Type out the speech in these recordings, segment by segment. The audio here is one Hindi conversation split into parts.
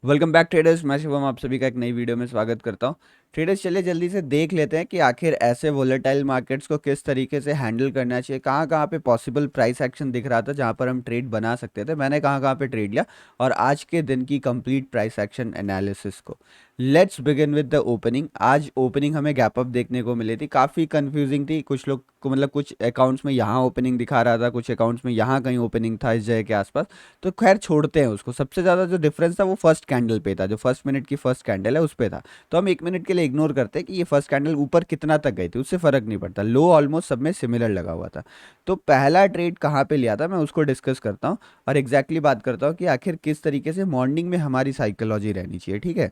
Welcome back traders. मैं शिवम आप सभी का एक नई वीडियो में स्वागत करता हूं। ट्रेडर्स, चलिए जल्दी से देख लेते हैं कि आखिर ऐसे वोलेटाइल मार्केट्स को किस तरीके से हैंडल करना चाहिए। कहाँ कहाँ पे पॉसिबल प्राइस एक्शन दिख रहा था जहां पर हम ट्रेड बना सकते थे, मैंने कहाँ कहाँ पे ट्रेड लिया, और आज के दिन की कंप्लीट प्राइस एक्शन एनालिसिस को। Let's begin with the opening. आज ओपनिंग हमें गैप अप देखने को मिली थी, काफ़ी कंफ्यूजिंग थी। कुछ लोग को मतलब कुछ अकाउंट्स में यहाँ ओपनिंग दिखा रहा था, कुछ अकाउंट्स में यहाँ कहीं ओपनिंग था इस जगह के आसपास। तो खैर छोड़ते हैं उसको। सबसे ज़्यादा जो डिफरेंस था वो फर्स्ट कैंडल पे था, जो फर्स्ट मिनट की फर्स्ट कैंडल है उस पे था। तो हम एक मिनट के लिए इग्नोर करते हैं कि ये फर्स्ट कैंडल ऊपर कितना तक गई थी, उससे फर्क नहीं पड़ता। लो ऑलमोस्ट सब में सिमिलर लगा हुआ था। तो पहला ट्रेड कहाँ पे लिया था मैं उसको डिस्कस करता हूँ, और एग्जैक्टली बात करता हूँ कि आखिर किस तरीके से मॉर्निंग में हमारी साइकोलॉजी रहनी चाहिए, ठीक है।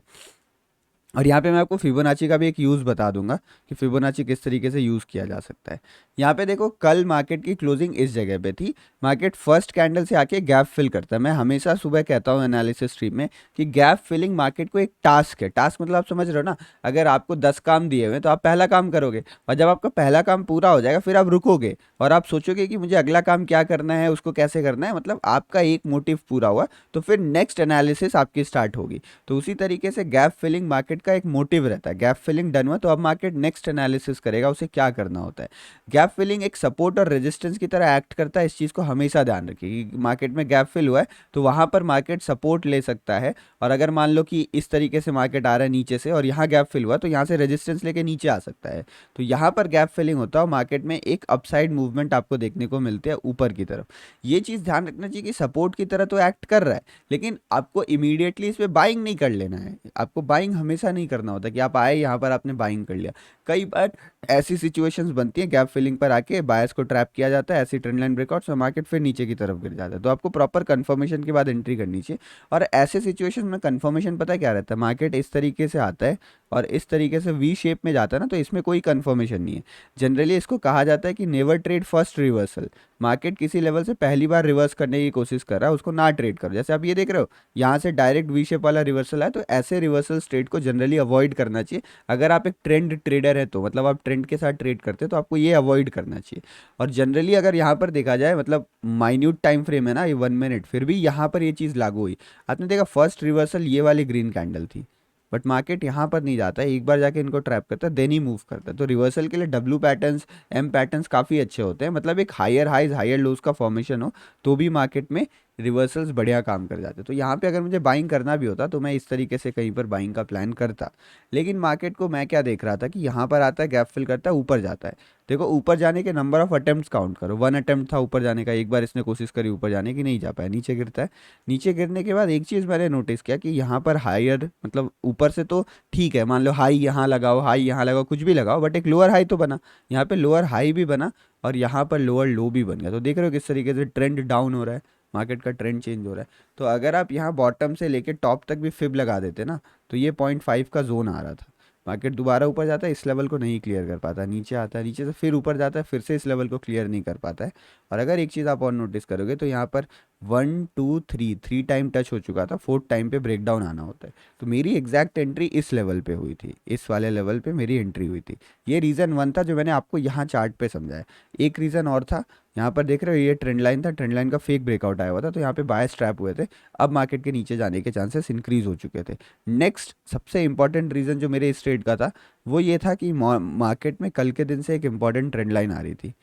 और यहाँ पे मैं आपको फिबोनाची का भी एक यूज़ बता दूंगा कि फिबोनाची किस तरीके से यूज़ किया जा सकता है। यहाँ पे देखो, कल मार्केट की क्लोजिंग इस जगह पे थी। मार्केट फर्स्ट कैंडल से आके गैप फिल करता है। मैं हमेशा सुबह कहता हूँ एनालिसिस स्ट्रीम में कि गैप फिलिंग मार्केट को एक टास्क है। टास्क मतलब आप समझ रहे हो ना। अगर आपको 10 काम दिए हुए हैं तो आप पहला काम करोगे, और जब आपका पहला काम पूरा हो जाएगा फिर आप रुकोगे और आप सोचोगे कि मुझे अगला काम क्या करना है, उसको कैसे करना है। मतलब आपका एक मोटिव पूरा हुआ तो फिर नेक्स्ट एनालिसिस आपकी स्टार्ट होगी। तो उसी तरीके से गैप फिलिंग मार्केट का एक मोटिव रहता है। गैप फिलिंग डन हुआ तो अब मार्केट नेक्स्ट एनालिसिस करेगा उसे क्या करना होता है। गैप फिलिंग एक सपोर्ट और रेजिस्टेंस की तरह एक्ट करता है। इस चीज़ को हमेशा ध्यान रखिए कि मार्केट में गैप फिल हुआ है तो वहां पर मार्केट सपोर्ट ले सकता है। और अगर मान लो कि इस तरीके से मार्केट आ रहा है नीचे से और यहाँ गैप फिल हुआ तो यहाँ से रेजिस्टेंस लेके नीचे आ सकता है। तो यहाँ पर गैप फिलिंग होता है और मार्केट में एक अपसाइड मूवमेंट आपको देखने को मिलती है ऊपर की तरफ। ये चीज़ ध्यान रखना चाहिए कि सपोर्ट की तरह तो एक्ट कर रहा है, लेकिन आपको इमीडिएटली इस पे बाइंग नहीं कर लेना है। आपको बाइंग हमेशा नहीं करना होता कि आप आए यहाँ पर आपने बाइंग कर लिया। कई बार ऐसी सिचुएशंस बनती है, गैप फिलिंग पर आके बायर्स को ट्रैप किया जाता है, ऐसी ट्रेंड लाइन ब्रेकआउट्स और मार्केट फिर नीचे की तरफ गिर जाता है। तो आपको प्रॉपर कंफर्मेशन के बाद एंट्री करनी चाहिए। और ऐसे सिचुएशन में कंफर्मेशन पता है क्या रहता है, मार्केट इस तरीके से आता है और इस तरीके से वी शेप में जाता है ना, तो इसमें कोई कंफर्मेशन नहीं है। जनरली इसको कहा जाता है कि never trade first reversal. Market किसी लेवल से पहली बार रिवर्स करने की कोशिश कर रहा है, उसको ना ट्रेड करो। जैसे आप ये देख रहे हो, यहाँ से डायरेक्ट वी शेप वाला रिवर्सल है, तो ऐसे रिवर्सल ट्रेड को जनरली अवॉइड करना चाहिए। अगर आप एक ट्रेंड ट्रेडर है तो मतलब आप ट्रेंड के साथ ट्रेड करते हैं तो आपको ये अवॉइड करना चाहिए। और जनरली अगर यहाँ पर देखा जाए, मतलब माइन्यूट टाइम फ्रेम है ना ये 1 मिनट, फिर भी यहाँ पर ये चीज़ लागू हुई। आपने देखा फर्स्ट रिवर्सल ये वाली ग्रीन कैंडल थी, बट मार्केट यहाँ पर नहीं जाता है, एक बार जाके इनको ट्रैप करता है देन ही मूव करता है। तो रिवर्सल के लिए डब्ल्यू पैटर्न्स, एम पैटर्न्स काफ़ी अच्छे होते हैं। मतलब एक हायर हाइज हायर लोज का फॉर्मेशन हो तो भी मार्केट में रिवर्सल्स बढ़िया काम कर जाते हैं। तो यहाँ पे अगर मुझे बाइंग करना भी होता तो मैं इस तरीके से कहीं पर बाइंग का प्लान करता। लेकिन मार्केट को मैं क्या देख रहा था कि यहाँ पर आता है, गैप फिल करता है, ऊपर जाता है। देखो ऊपर जाने के नंबर ऑफ अटेम्प्ट्स काउंट करो। 1 अटेम्प्ट था ऊपर जाने का, एक बार इसने कोशिश करी ऊपर जाने की, नहीं जा पाया, नीचे गिरता है। नीचे गिरने के बाद एक चीज़ मैंने नोटिस किया कि यहाँ पर हायर, मतलब ऊपर से तो ठीक है, मान लो हाई यहाँ लगाओ, हाई यहाँ लगाओ, कुछ भी लगाओ, बट एक लोअर हाई तो बना। यहाँ पे लोअर हाई भी बना और यहाँ पर लोअर लो भी बन गया। तो देख रहे हो किस तरीके से ट्रेंड डाउन हो रहा है, मार्केट का ट्रेंड चेंज हो रहा है। तो अगर आप यहाँ बॉटम से लेके टॉप तक भी फिब लगा देते ना, तो ये 0.5 का जोन आ रहा था। मार्केट दोबारा ऊपर जाता है, इस लेवल को नहीं क्लियर कर पाता, नीचे आता है, नीचे से फिर ऊपर जाता है, फिर से इस लेवल को क्लियर नहीं कर पाता है। और अगर एक चीज़ आप और नोटिस करोगे तो यहाँ पर 1 2 3 थ्री टाइम टच हो चुका था, फोर्थ टाइम पे ब्रेक डाउन आना होता है। तो मेरी एग्जैक्ट एंट्री इस लेवल पे हुई थी, इस वाले लेवल पे मेरी एंट्री हुई थी। ये रीज़न वन था जो मैंने आपको यहाँ चार्ट पे समझाया। एक रीज़न और था, यहाँ पर देख रहे हो ये ट्रेंड लाइन था, ट्रेंड लाइन का फेक ब्रेकआउट आया हुआ था, तो यहाँ पे बायस ट्रैप हुए थे। अब मार्केट के नीचे जाने के चांसेस इंक्रीज हो चुके थे। नेक्स्ट सबसे इंपॉर्टेंट रीज़न जो मेरे इस ट्रेड का था वो ये था कि मार्केट में कल के दिन से एक इंपॉर्टेंट ट्रेंड लाइन आ रही थी।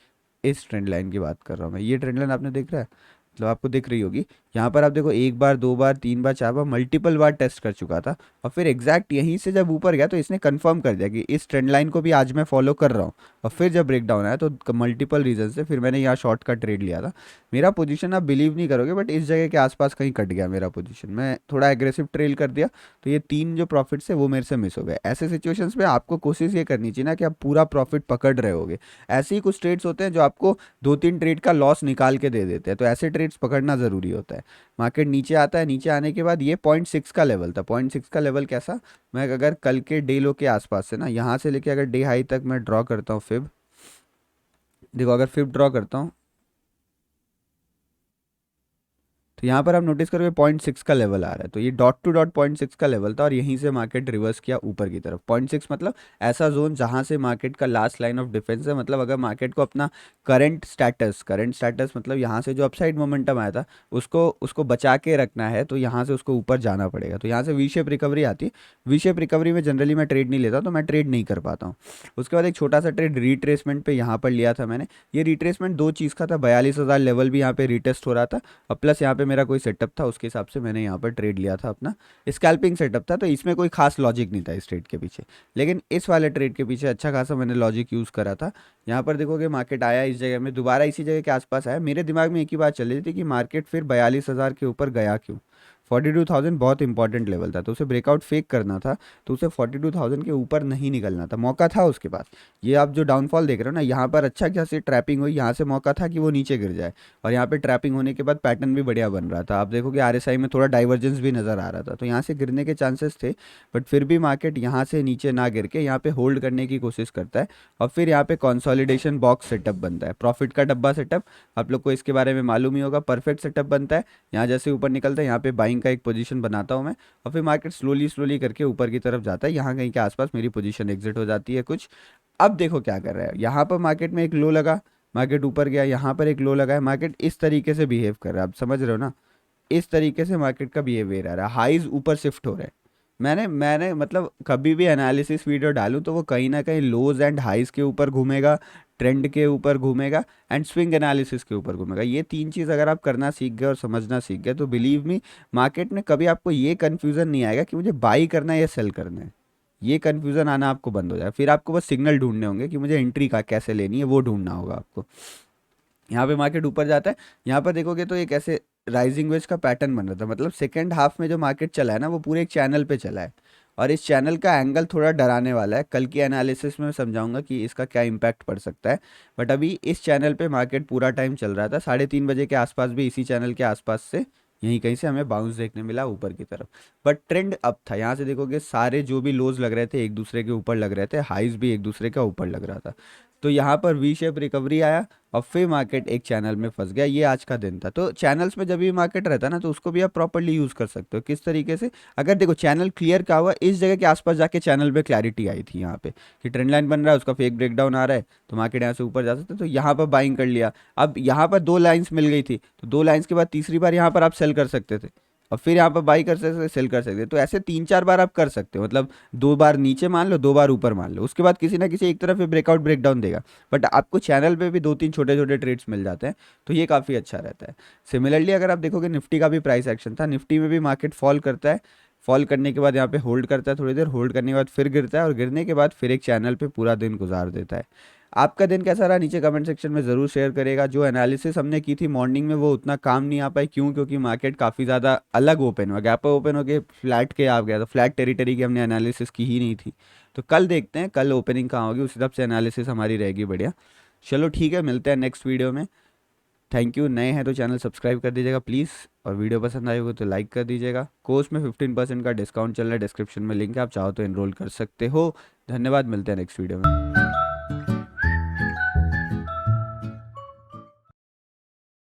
इस ट्रेंड लाइन की बात कर रहा हूँ मैं, ये ट्रेंड लाइन आपने देख रहा है, मतलब आपको दिख रही होगी। यहाँ पर आप देखो, एक बार, दो बार, तीन बार, चार बार, मल्टीपल बार टेस्ट कर चुका था। और फिर एग्जैक्ट यहीं से जब ऊपर गया तो इसने कंफर्म कर दिया कि इस ट्रेंड लाइन को भी आज मैं फॉलो कर रहा हूँ। और फिर जब ब्रेक डाउन आया तो मल्टीपल रीजन से फिर मैंने यहाँ शॉर्ट का ट्रेड लिया था। मेरा पोजीशन आप बिलीव नहीं करोगे, बट इस जगह के आसपास कहीं कट गया मेरा पोजीशन, मैं थोड़ा एग्रेसिव ट्रेल कर दिया। तो ये तीन जो प्रॉफिट्स है वो मेरे से मिस हो गए। ऐसे सिचुएशंस में आपको कोशिश ये करनी चाहिए ना कि आप पूरा प्रॉफिट पकड़ रहे होगे। ऐसे ही कुछ ट्रेड्स होते हैं जो आपको 2 3 ट्रेड का लॉस निकाल के दे देते हैं, तो ऐसे ट्रेड्स पकड़ना ज़रूरी होता है। मार्केट नीचे आता है, नीचे आने के बाद ये 0.6 का लेवल था। 0.6 का लेवल कैसा, मैं अगर कल के डे लो के आसपास से ना, यहाँ से लेके अगर डे हाई तक मैं ड्रॉ करता हूँ फिब, देखो अगर फिब ड्रॉ करता हूँ तो यहाँ पर आप नोटिस करोगे 0.6 का लेवल आ रहा है, तो ये डॉट टू डॉट 0.6 का लेवल था और यहीं से मार्केट रिवर्स किया ऊपर की तरफ। 0.6 मतलब ऐसा जोन जहाँ से मार्केट का लास्ट लाइन ऑफ डिफेंस है, मतलब अगर मार्केट को अपना करंट स्टेटस मतलब यहाँ से जो अपसाइड मोमेंटम आया था उसको उसको बचा के रखना है, तो यहाँ से उसको ऊपर जाना पड़ेगा। तो यहाँ से वी शेप रिकवरी आती है। वी शेप रिकवरी में जनरली मैं ट्रेड नहीं लेता, तो मैं ट्रेड नहीं कर पाता हूँ। उसके बाद एक छोटा सा ट्रेड रिट्रेसमेंट पे यहाँ पर लिया था मैंने। ये रिट्रेसमेंट दो चीज़ का था, 42,000 लेवल भी यहाँ पे रिटेस्ट हो रहा था और प्लस यहाँ पे मेरा कोई सेटअप था, उसके हिसाब से मैंने यहाँ पर ट्रेड लिया था अपना। स्कैल्पिंग सेटअप था, तो इसमें कोई खास लॉजिक नहीं था इस ट्रेड के पीछे, लेकिन इस वाले ट्रेड के पीछे अच्छा खासा मैंने लॉजिक यूज़ करा था। यहाँ पर देखोगे मार्केट आया इस जगह में, दोबारा इसी जगह के आसपास आया। मेरे दिमाग में एक ही बात चल रही थी कि मार्केट फिर 42,000 के ऊपर गया क्यों। 42,000 बहुत इंपॉर्टेंट लेवल था, तो उसे ब्रेकआउट फेक करना था, तो उसे 42,000 के ऊपर नहीं निकलना था। मौका था उसके पास। ये आप जो डाउनफॉल देख रहे हो ना, यहाँ पर अच्छा खासी ट्रैपिंग हुई, यहाँ से मौका था कि वो नीचे गिर जाए और यहाँ पे ट्रैपिंग होने के बाद पैटर्न भी बढ़िया बन रहा था। आप देखोगे आरएसआई में थोड़ा डाइवर्जेंस भी नज़र आ रहा था, तो यहाँ से गिरने के चांसेस थे, बट फिर भी मार्केट यहाँ से नीचे ना गिर के यहाँ पे होल्ड करने की कोशिश करता है और फिर यहाँ पे कंसोलिडेशन बॉक्स सेटअप बनता है, प्रॉफिट का डब्बा सेटअप। आप लोग को इसके बारे में मालूम ही होगा, परफेक्ट सेटअप बनता है। यहाँ जैसे ऊपर निकलता है, यहाँ पे बाइंग का एक पोजीशन बनाता हूँ मैं और फिर मार्केट स्लोली स्लोली करके ऊपर की तरफ जाता है। यहाँ कहीं के आसपास मेरी पोजीशन एग्जिट हो जाती है कुछ। अब देखो क्या कर रहा है, यहाँ पर मार्केट में एक लो लगा, मार्केट ऊपर गया, यहाँ पर एक लो लगा है, मार्केट इस तरीके से बिहेव कर रहा है। आप समझ रहे हो ना, इस तरीके से मार्केट का बिहेवियर आ रहा है, हाईज ऊपर शिफ्ट हो रहे हैं। मैंने मतलब कभी भी एनालिसिस वीडियो डालूं तो वो कहीं ना कहीं लोज एंड हाईज के ऊपर घूमेगा, ट्रेंड के ऊपर घूमेगा एंड स्विंग एनालिसिस के ऊपर घूमेगा। ये तीन चीज़ अगर आप करना सीख गए और समझना सीख गए तो बिलीव मी, मार्केट में कभी आपको ये कन्फ्यूज़न नहीं आएगा कि मुझे बाई करना है या सेल करना है। ये कन्फ्यूज़न आना आपको बंद हो जाए, फिर आपको बस सिग्नल ढूंढने होंगे कि मुझे एंट्री का कैसे लेनी है, वो ढूंढना होगा आपको। यहाँ पे मार्केट ऊपर जाता है, यहाँ पर देखोगे तो एक ऐसे राइजिंग वेज का पैटर्न बन रहा था, मतलब सेकेंड हाफ में जो मार्केट चला है ना वो पूरे एक चैनल पे चला है और इस चैनल का एंगल थोड़ा डराने वाला है। कल की एनालिसिस में मैं समझाऊंगा कि इसका क्या इम्पैक्ट पड़ सकता है, बट अभी इस चैनल पे मार्केट पूरा टाइम चल रहा था। 3:30 बजे के आसपास भी इसी चैनल के आसपास से यहीं कहीं से हमें बाउंस देखने मिला ऊपर की तरफ, बट ट्रेंड अप था। यहाँ से देखोगे सारे जो भी लोज लग रहे थे एक दूसरे के ऊपर लग रहे थे, हाइज भी एक दूसरे का ऊपर लग रहा था। तो यहाँ पर वी शेप रिकवरी आया और फिर मार्केट एक चैनल में फंस गया। ये आज का दिन था। तो चैनल्स में जब भी मार्केट रहता है ना, तो उसको भी आप प्रॉपर्ली यूज़ कर सकते हो। किस तरीके से, अगर देखो चैनल क्लियर क्या हुआ, इस जगह के आसपास जाके चैनल पे क्लैरिटी आई थी यहाँ पे कि ट्रेंड लाइन बन रहा है, उसका फेक ब्रेकडाउन आ रहा है, तो मार्केट यहाँ से ऊपर जा सकते हैं, तो यहाँ पर बाइंग कर लिया। अब यहाँ पर दो लाइन्स मिल गई थी, तो दो लाइन्स के बाद तीसरी बार यहाँ पर आप सेल कर सकते थे और फिर यहाँ पर बाई कर सकते थे, सेल कर सकते थे। तो ऐसे 3-4 बार आप कर सकते हो, मतलब 2 बार नीचे मान लो, 2 बार ऊपर मान लो, उसके बाद किसी ना किसी एक तरफ ब्रेकआउट ब्रेकडाउन देगा, बट आपको चैनल पे भी 2-3 छोटे छोटे ट्रेड्स मिल जाते हैं, तो ये काफ़ी अच्छा रहता है। सिमिलरली अगर आप देखोगे निफ्टी का भी प्राइस एक्शन था, निफ्टी में भी मार्केट फॉल करता है, फॉल करने के बाद यहाँ पे होल्ड करता है थोड़ी देर, होल्ड करने के बाद फिर गिरता है और गिरने के बाद फिर एक चैनल पे पूरा दिन गुजार देता है। आपका दिन कैसा रहा नीचे कमेंट सेक्शन में ज़रूर शेयर करेगा। जो एनालिसिस हमने की थी मॉर्निंग में वो उतना काम नहीं आ पाई, क्यों? क्योंकि मार्केट काफ़ी ज़्यादा अलग ओपन हुआ, गैप ओपन होकर फ्लैट के आ गया, तो फ्लैट टेरिटरी की हमने एनालिसिस की ही नहीं थी। तो कल देखते हैं कल ओपनिंग कहाँ होगी, उस हिसाब से एनालिसिस हमारी रहेगी बढ़िया। चलो ठीक है, मिलते हैं नेक्स्ट वीडियो में। Thank you. नए हैं तो चैनल सब्सक्राइब कर दीजिएगा प्लीज़, और वीडियो पसंद आई होगी तो लाइक कर दीजिएगा। कोर्स में 15% का डिस्काउंट चल रहा है, डिस्क्रिप्शन में लिंक है, आप चाहो तो एनरोल कर सकते हो। धन्यवाद, मिलते हैं नेक्स्ट वीडियो में।